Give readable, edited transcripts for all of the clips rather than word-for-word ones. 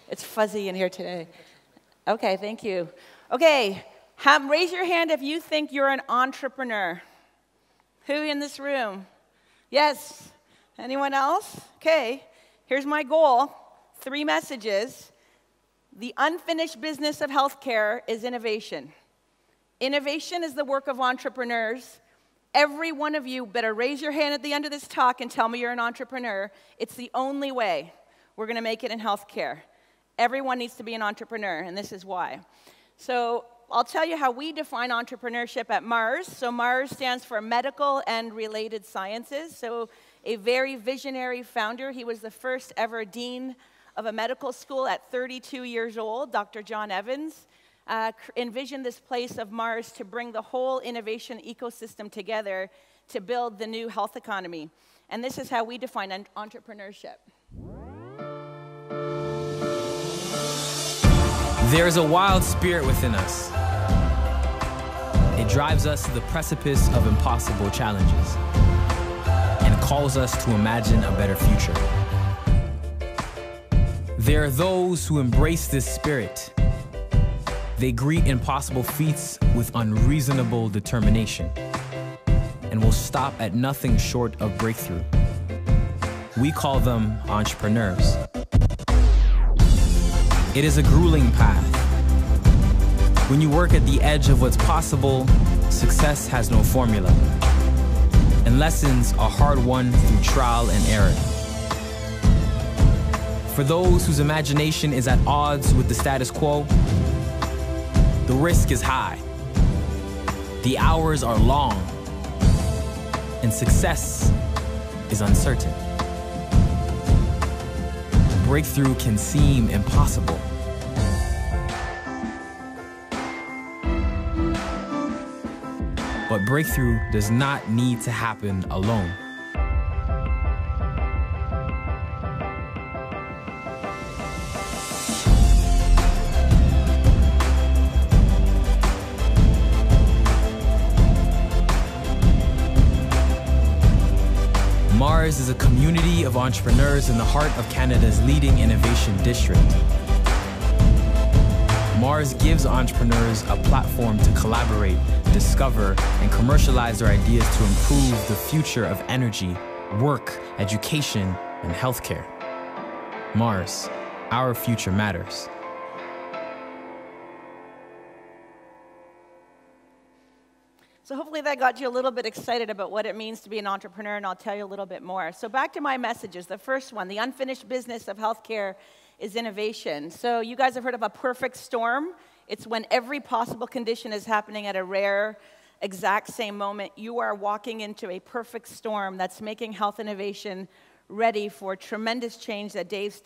It's fuzzy in here today. Okay, thank you. Okay, raise your hand if you think you're an entrepreneur. Who in this room? Yes. Anyone else? Okay, here's my goal. 3 messages. The unfinished business of healthcare is innovation. Innovation is the work of entrepreneurs. Every one of you better raise your hand at the end of this talk and tell me you're an entrepreneur. It's the only way we're going to make it in healthcare. Everyone needs to be an entrepreneur, and this is why. So I'll tell you how we define entrepreneurship at Mars. So Mars stands for Medical and Related Sciences. So a very visionary founder. He was the first ever dean of a medical school at 32 years old, Dr. John Evans. Envisioned this place of Mars to bring the whole innovation ecosystem together to build the new health economy. And this is how we define entrepreneurship. There is a wild spirit within us. It drives us to the precipice of impossible challenges and calls us to imagine a better future. There are those who embrace this spirit. They greet impossible feats with unreasonable determination and will stop at nothing short of breakthrough. We call them entrepreneurs. It is a grueling path. When you work at the edge of what's possible, success has no formula, and lessons are hard-won through trial and error. For those whose imagination is at odds with the status quo, the risk is high, the hours are long, and success is uncertain. Breakthrough can seem impossible. But breakthrough does not need to happen alone. Mars is a community of entrepreneurs in the heart of Canada's leading innovation district. Mars gives entrepreneurs a platform to collaborate, discover, and commercialize their ideas to improve the future of energy, work, education, and healthcare. Mars, our future matters. So hopefully that got you a little bit excited about what it means to be an entrepreneur, and I'll tell you a little bit more. So back to my messages. The first one, the unfinished business of healthcare is innovation. So you guys have heard of a perfect storm. It's when every possible condition is happening at a rare, exact same moment. You are walking into a perfect storm that's making health innovation ready for tremendous change that Dave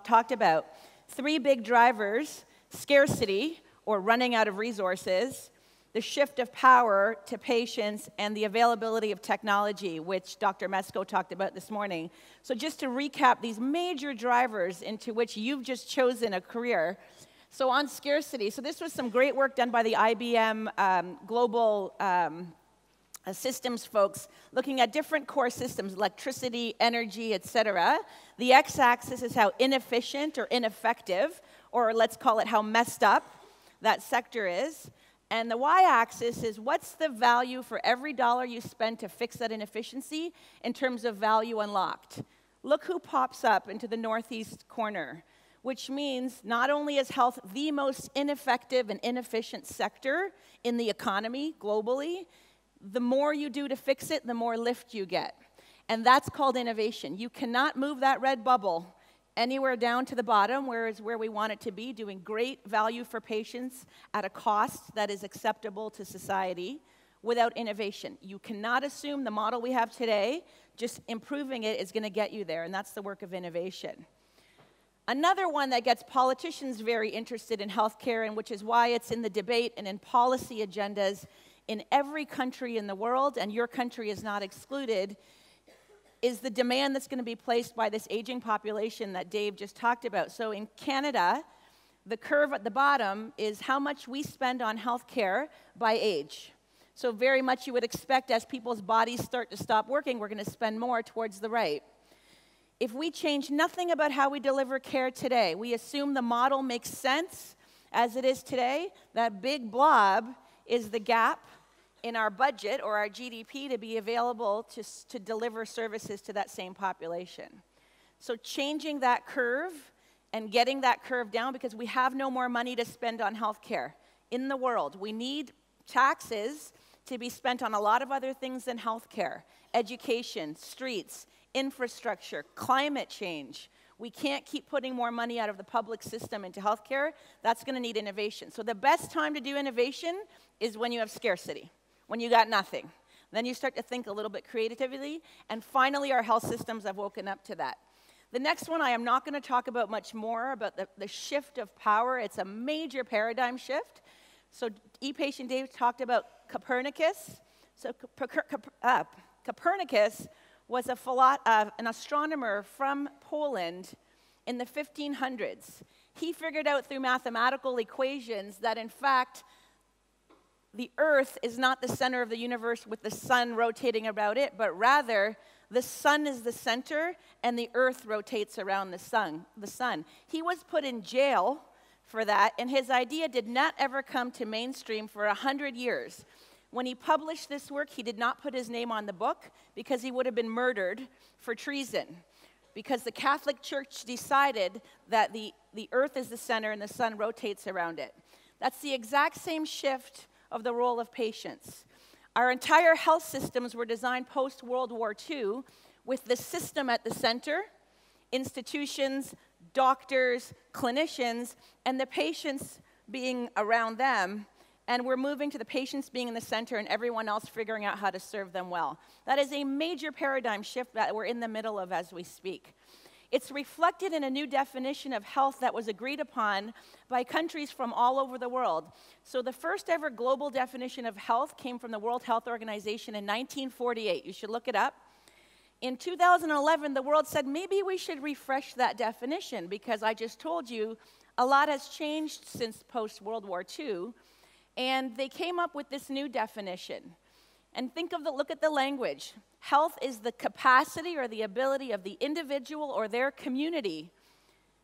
talked about. 3 big drivers: scarcity, or running out of resources; the shift of power to patients; and the availability of technology, which Dr. Mesko talked about this morning. So just to recap these major drivers into which you've just chosen a career. So on scarcity, so this was some great work done by the IBM global systems folks, looking at different core systems, electricity, energy, etc. The x-axis is how inefficient or ineffective, or let's call it how messed up that sector is. And the y-axis is what's the value for every dollar you spend to fix that inefficiency in terms of value unlocked. Look who pops up into the northeast corner, which means not only is health the most ineffective and inefficient sector in the economy globally, the more you do to fix it, the more lift you get. And that's called innovation. You cannot move that red bubble anywhere down to the bottom, where we want it to be, doing great value for patients at a cost that is acceptable to society, without innovation. You cannot assume the model we have today, just improving it, is going to get you there, and that's the work of innovation. Another one that gets politicians very interested in healthcare, and which is why it's in the debate and in policy agendas in every country in the world, and your country is not excluded, is the demand that's going to be placed by this aging population that Dave just talked about. So in Canada, the curve at the bottom is how much we spend on healthcare by age. So very much you would expect as people's bodies start to stop working, we're going to spend more towards the right. If we change nothing about how we deliver care today, we assume the model makes sense as it is today, that big blob is the gap in our budget or our GDP to be available to deliver services to that same population. So changing that curve and getting that curve down, because we have no more money to spend on healthcare in the world. We need taxes to be spent on a lot of other things than healthcare: education, streets, infrastructure, climate change. We can't keep putting more money out of the public system into healthcare. That's going to need innovation. So the best time to do innovation is when you have scarcity, when you got nothing. Then you start to think a little bit creatively, and finally our health systems have woken up to that. The next one I am not going to talk about much more, about the shift of power. It's a major paradigm shift. So e-patient Dave talked about Copernicus. So Copernicus was an astronomer from Poland in the 1500s. He figured out through mathematical equations that, in fact, the Earth is not the center of the universe with the sun rotating about it, but rather the sun is the center and the Earth rotates around the sun. He was put in jail for that, and his idea did not ever come to mainstream for 100 years. When he published this work, he did not put his name on the book because he would have been murdered for treason, because the Catholic Church decided that the Earth is the center and the sun rotates around it. That's the exact same shift of the role of patients. Our entire health systems were designed post-World War II with the system at the center, institutions, doctors, clinicians, and the patients being around them. And we're moving to the patients being in the center and everyone else figuring out how to serve them well. That is a major paradigm shift that we're in the middle of as we speak. It's reflected in a new definition of health that was agreed upon by countries from all over the world. So the first ever global definition of health came from the World Health Organization in 1948. You should look it up. In 2011, the world said, maybe we should refresh that definition, because I just told you a lot has changed since post-World War II. And they came up with this new definition. And look at the language. Health is the capacity or the ability of the individual or their community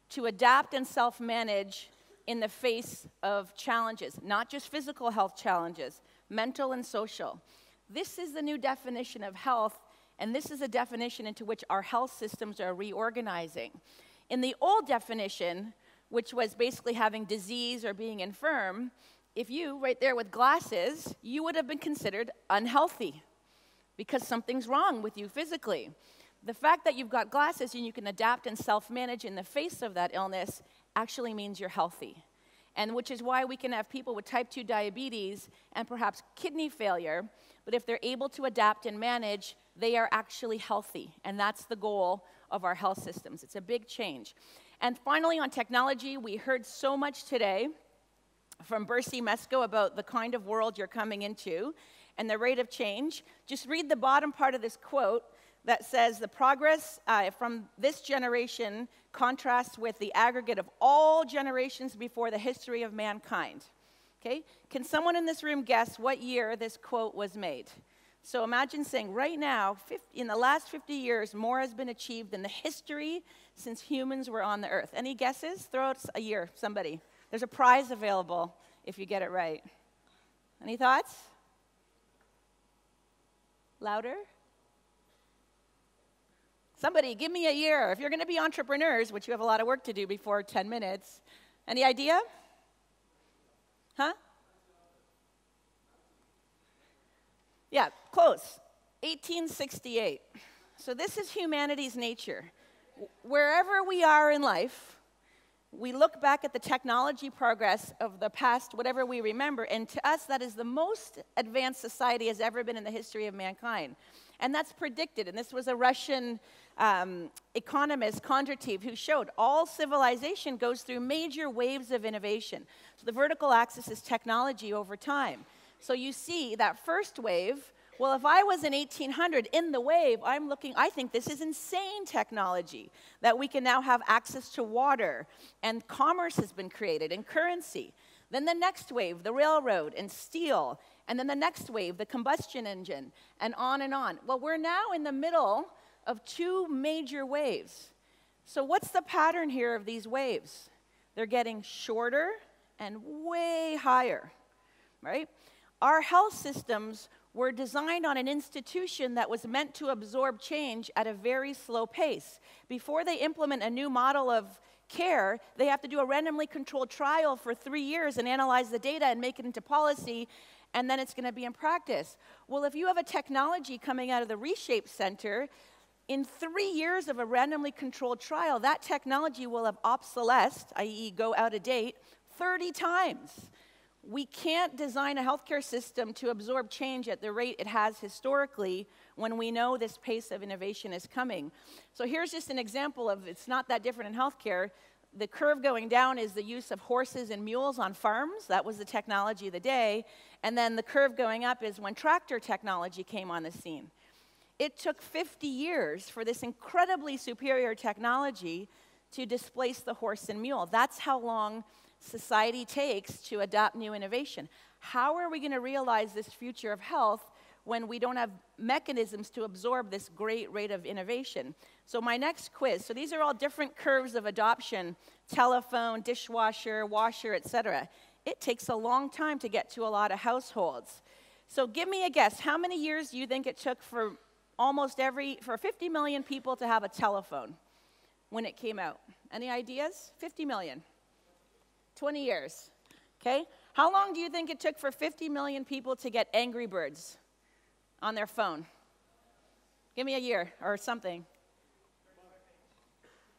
to adapt and self-manage in the face of challenges, not just physical health challenges, mental and social. This is the new definition of health, and this is a definition into which our health systems are reorganizing. In the old definition, which was basically having disease or being infirm, if you, right there with glasses, you would have been considered unhealthy because something's wrong with you physically. The fact that you've got glasses and you can adapt and self-manage in the face of that illness actually means you're healthy. And which is why we can have people with type 2 diabetes and perhaps kidney failure, but if they're able to adapt and manage, they are actually healthy. And that's the goal of our health systems. It's a big change. And finally, on technology, we heard so much today from Bercy Mesco about the kind of world you're coming into and the rate of change. Just read the bottom part of this quote that says, the progress from this generation contrasts with the aggregate of all generations before the history of mankind. Okay? Can someone in this room guess what year this quote was made? So imagine saying, right now, in the last 50 years, more has been achieved in the history since humans were on the earth. Any guesses? Throw out a year, somebody. There's a prize available if you get it right. Any thoughts? Louder? Somebody, give me a year. If you're going to be entrepreneurs, which you have a lot of work to do before 10 minutes. Any idea? Huh? Yeah, close. 1868. So this is humanity's nature. Wherever we are in life, we look back at the technology progress of the past, whatever we remember, and to us, that is the most advanced society has ever been in the history of mankind. And that's predicted, and this was a Russian economist, Kondratiev, who showed all civilization goes through major waves of innovation. So the vertical axis is technology over time. So you see that first wave. Well, if I was in 1800 in the wave, I think this is insane technology, that we can now have access to water, and commerce has been created, and currency. Then the next wave, the railroad and steel, and then the next wave, the combustion engine, and on and on. Well, we're now in the middle of two major waves. So what's the pattern here of these waves? They're getting shorter and way higher, right? Our health systems were designed on an institution that was meant to absorb change at a very slow pace. Before they implement a new model of care, they have to do a randomly controlled trial for 3 years and analyze the data and make it into policy, and then it's going to be in practice. Well, if you have a technology coming out of the Reshape Center, in 3 years of a randomly controlled trial, that technology will have obsolesced, i.e. go out of date, 30 times. We can't design a healthcare system to absorb change at the rate it has historically when we know this pace of innovation is coming. So here's just an example of it's not that different in healthcare. The curve going down is the use of horses and mules on farms. That was the technology of the day. And then the curve going up is when tractor technology came on the scene. It took 50 years for this incredibly superior technology to displace the horse and mule. That's how long society takes to adopt new innovation. How are we going to realize this future of health when we don't have mechanisms to absorb this great rate of innovation? So my next quiz, so these are all different curves of adoption, telephone, dishwasher, washer, etc. It takes a long time to get to a lot of households. So give me a guess, how many years do you think it took for for 50 million people to have a telephone when it came out? Any ideas? 50 million. 20 years, okay? How long do you think it took for 50 million people to get Angry Birds on their phone? Give me a year or something.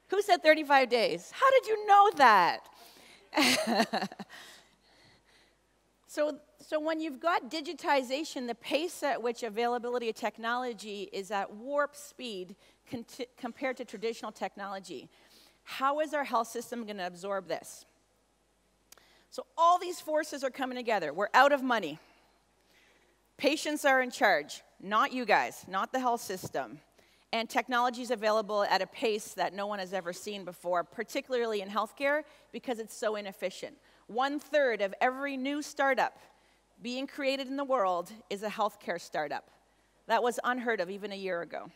Who said 35 days? How did you know that? So when you've got digitization, the pace at which availability of technology is at warp speed compared to traditional technology, how is our health system going to absorb this? So all these forces are coming together. We're out of money. Patients are in charge, not you guys, not the health system. And technology is available at a pace that no one has ever seen before, particularly in healthcare, because it's so inefficient. 1/3 of every new startup being created in the world is a healthcare startup. That was unheard of even a year ago.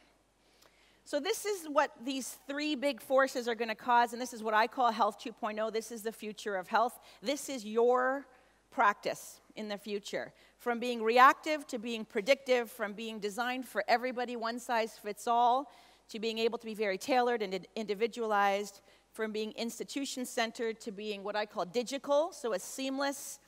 So this is what these three big forces are going to cause, and this is what I call Health 2.0. This is the future of health. This is your practice in the future. From being reactive to being predictive, from being designed for everybody, one size fits all, to being able to be very tailored and individualized, from being institution-centered to being what I call digital, so a seamless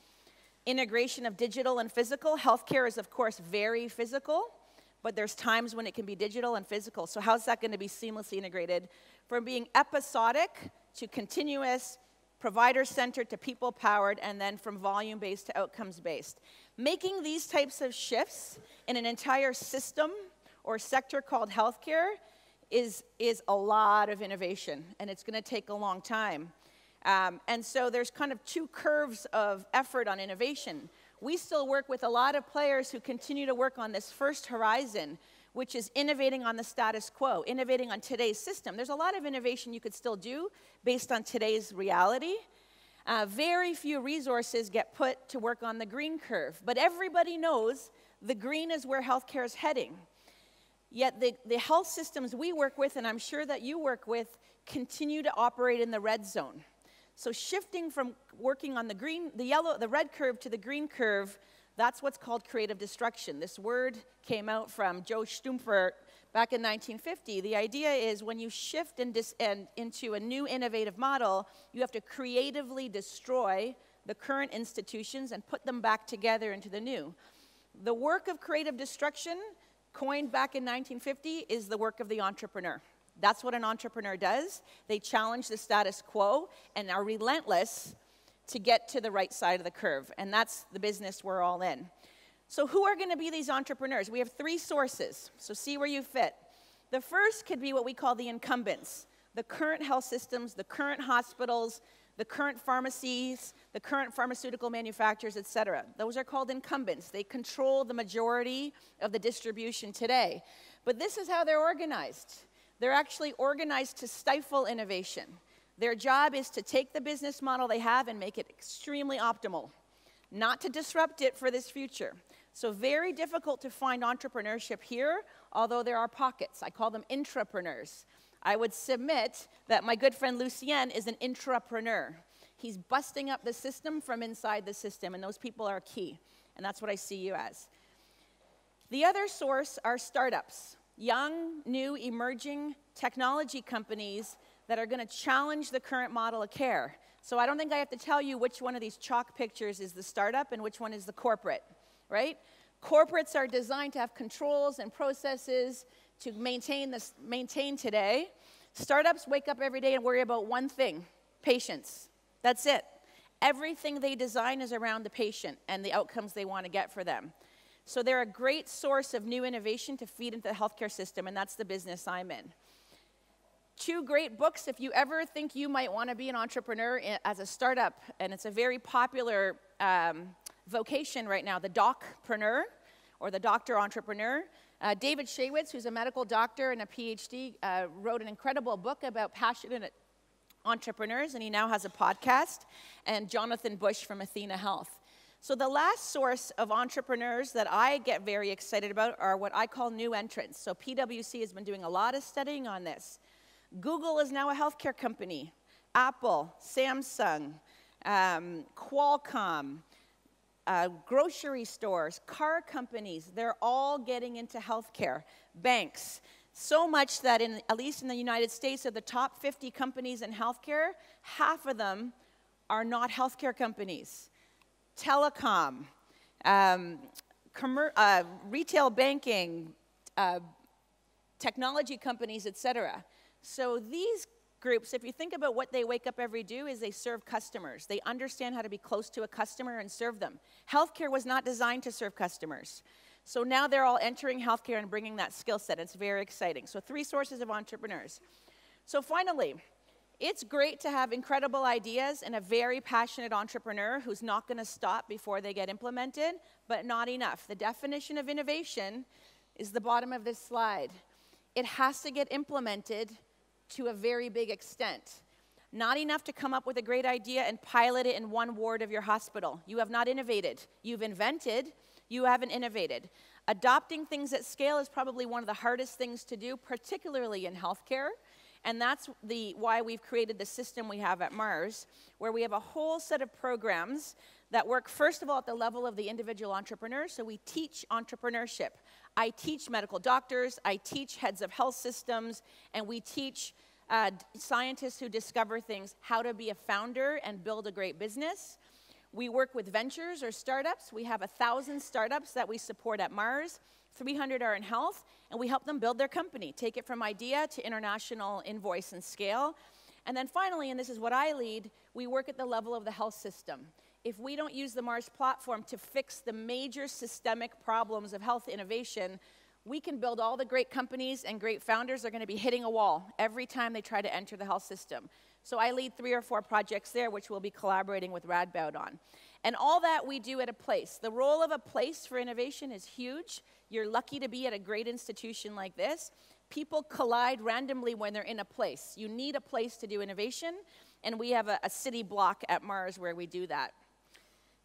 integration of digital and physical. Healthcare is, of course, very physical, but there's times when it can be digital and physical. So how's that going to be seamlessly integrated? From being episodic to continuous, provider-centered to people-powered, and then from volume-based to outcomes-based. Making these types of shifts in an entire system or sector called healthcare is a lot of innovation, and it's going to take a long time. And so there's kind of two curves of effort on innovation. We still work with a lot of players who continue to work on this first horizon, which is innovating on the status quo, innovating on today's system. There's a lot of innovation you could still do based on today's reality. Very few resources get put to work on the green curve, but everybody knows the green is where healthcare is heading. Yet the health systems we work with, and I'm sure that you work with, continue to operate in the red zone. So shifting from working on the red curve to the green curve, that's what's called creative destruction. This word came out from Joe Stumper back in 1950. The idea is when you shift into a new innovative model, you have to creatively destroy the current institutions and put them back together into the new. The work of creative destruction, coined back in 1950, is the work of the entrepreneur. That's what an entrepreneur does. They challenge the status quo and are relentless to get to the right side of the curve. And that's the business we're all in. So who are going to be these entrepreneurs? We have three sources, so see where you fit. The first could be what we call the incumbents, the current health systems, the current hospitals, the current pharmacies, the current pharmaceutical manufacturers, et cetera. Those are called incumbents. They control the majority of the distribution today. But this is how they're organized. They're actually organized to stifle innovation. Their job is to take the business model they have and make it extremely optimal, not to disrupt it for this future. So very difficult to find entrepreneurship here, although there are pockets. I call them intrapreneurs. I would submit that my good friend Lucien is an intrapreneur. He's busting up the system from inside the system, and those people are key. And that's what I see you as. The other source are startups, young, new, emerging technology companies that are going to challenge the current model of care. So I don't think I have to tell you which one of these chalk pictures is the startup and which one is the corporate, right? Corporates are designed to have controls and processes to maintain today. Startups wake up every day and worry about one thing, patients. That's it. Everything they design is around the patient and the outcomes they want to get for them. So they're a great source of new innovation to feed into the healthcare system, and that's the business I'm in. 2 great books if you ever think you might want to be an entrepreneur as a startup, and it's a very popular vocation right now, the docpreneur, or the doctor entrepreneur. David Shaywitz, who's a medical doctor and a PhD, wrote an incredible book about passionate entrepreneurs, and he now has a podcast, and Jonathan Bush from Athena Health. So the last source of entrepreneurs that I get very excited about are what I call new entrants. So PwC has been doing a lot of studying on this. Google is now a healthcare company. Apple, Samsung, Qualcomm, grocery stores, car companies, they're all getting into healthcare. Banks. So much that, at least in the United States, of the top 50 companies in healthcare, half of them are not healthcare companies. Telecom, retail banking, technology companies, etc. So these groups, if you think about what they wake up every day, is they serve customers. They understand how to be close to a customer and serve them. Healthcare was not designed to serve customers. So now they're all entering healthcare and bringing that skill set. It's very exciting. So 3 sources of entrepreneurs. So finally, it's great to have incredible ideas and a very passionate entrepreneur who's not going to stop before they get implemented, but not enough. The definition of innovation is the bottom of this slide. It has to get implemented to a very big extent. Not enough to come up with a great idea and pilot it in one ward of your hospital. You have not innovated. You've invented, you haven't innovated. Adopting things at scale is probably one of the hardest things to do, particularly in healthcare. And that's why we've created the system we have at Mars, where we have a whole set of programs that work, first of all, at the level of the individual entrepreneur. So we teach entrepreneurship. I teach medical doctors, I teach heads of health systems, and we teach scientists who discover things how to be a founder and build a great business. We work with ventures or startups. We have 1,000 startups that we support at Mars. 300 are in health, and we help them build their company, take it from idea to international invoice and scale. And then finally, and this is what I lead, we work at the level of the health system. If we don't use the Mars platform to fix the major systemic problems of health innovation, we can build all the great companies, and great founders are going to be hitting a wall every time they try to enter the health system. So I lead 3 or 4 projects there, which we'll be collaborating with Radboudumc on. And all that we do at a place. The role of a place for innovation is huge. You're lucky to be at a great institution like this. People collide randomly when they're in a place. You need a place to do innovation, and we have a city block at Mars where we do that.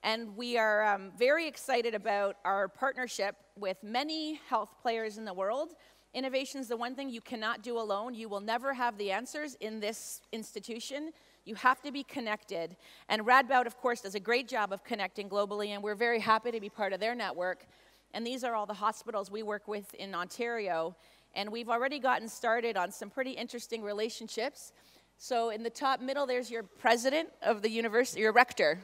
And we are very excited about our partnership with many health players in the world. Innovation is the one thing you cannot do alone. You will never have the answers in this institution. You have to be connected. And Radboud, of course, does a great job of connecting globally, and we're very happy to be part of their network. And these are all the hospitals we work with in Ontario. And we've already gotten started on some pretty interesting relationships. So in the top middle, there's your president of the university, your rector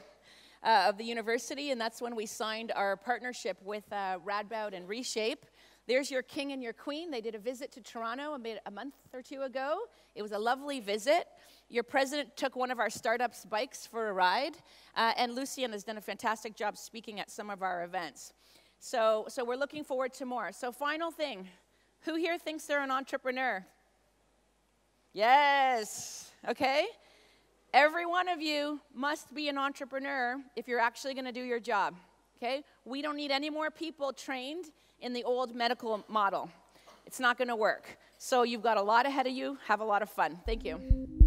of the university, and that's when we signed our partnership with Radboud and Reshape. There's your king and your queen. They did a visit to Toronto a month or 2 ago. It was a lovely visit. Your president took one of our startups' bikes for a ride, and Lucien has done a fantastic job speaking at some of our events. So we're looking forward to more. So final thing, who here thinks they're an entrepreneur? Yes, okay. Every one of you must be an entrepreneur if you're actually going to do your job, okay? We don't need any more people trained in the old medical model. It's not going to work. So you've got a lot ahead of you. Have a lot of fun. Thank you.